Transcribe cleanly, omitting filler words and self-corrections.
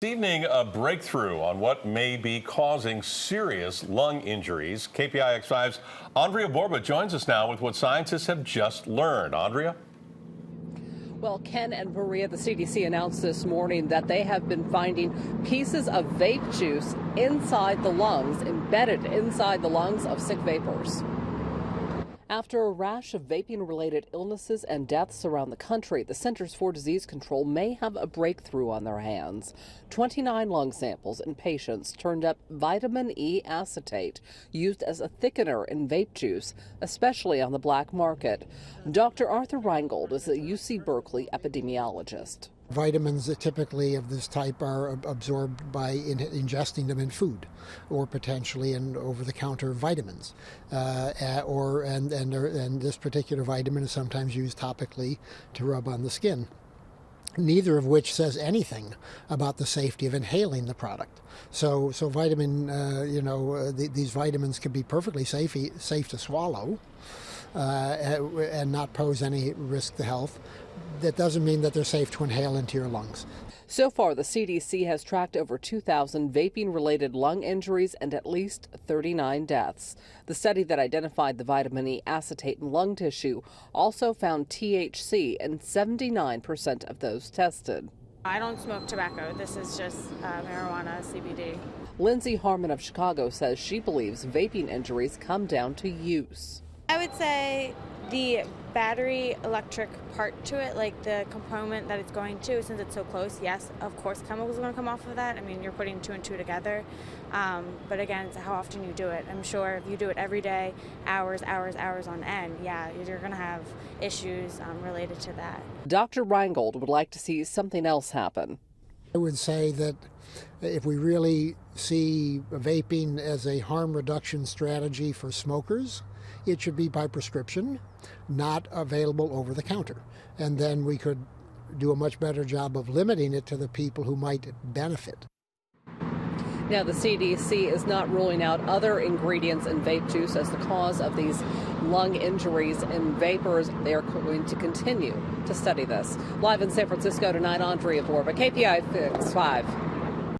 This evening, a breakthrough on what may be causing serious lung injuries. KPIX5's Andria Borba joins us now with what scientists have just learned. Andria? Well, Ken and Maria, the CDC announced this morning that they have been finding pieces of vape juice inside the lungs, embedded inside the lungs of sick vapors. After a rash of vaping-related illnesses and deaths around the country, the Centers for Disease Control may have a breakthrough on their hands. 29 lung samples in patients turned up vitamin E acetate, used as a thickener in vape juice, especially on the black market. Dr. Arthur Reingold is a UC Berkeley epidemiologist. Vitamins typically of this type are absorbed by ingesting them in food, or potentially in over-the-counter vitamins. And this particular vitamin is sometimes used topically to rub on the skin. Neither of which says anything about the safety of inhaling the product. So vitamin, these vitamins can be perfectly safe to swallow and not pose any risk to health. That doesn't mean that they're safe to inhale into your lungs. So far, the CDC has tracked over 2,000 vaping-related lung injuries and at least 39 deaths. The study that identified the vitamin E acetate in lung tissue also found THC in 79% of those tested. I don't smoke tobacco. This is just marijuana, CBD. Lindsay Harmon of Chicago says she believes vaping injuries come down to use. I would say the battery electric part to it, like the component that it's going to, since it's so close, yes, of course chemicals are going to come off of that. I mean, you're putting two and two together. But again, it's how often you do it. I'm sure if you do it every day, hours on end, yeah, you're going to have issues related to that. Dr. Reingold would like to see something else happen. I would say that if we really see vaping as a harm reduction strategy for smokers, it should be by prescription, not available over the counter. And then we could do a much better job of limiting it to the people who might benefit. Now, the CDC is not ruling out other ingredients in vape juice as the cause of these lung injuries in vapors. They are going to continue to study this. Live in San Francisco tonight, Andria Borba, KPIX5.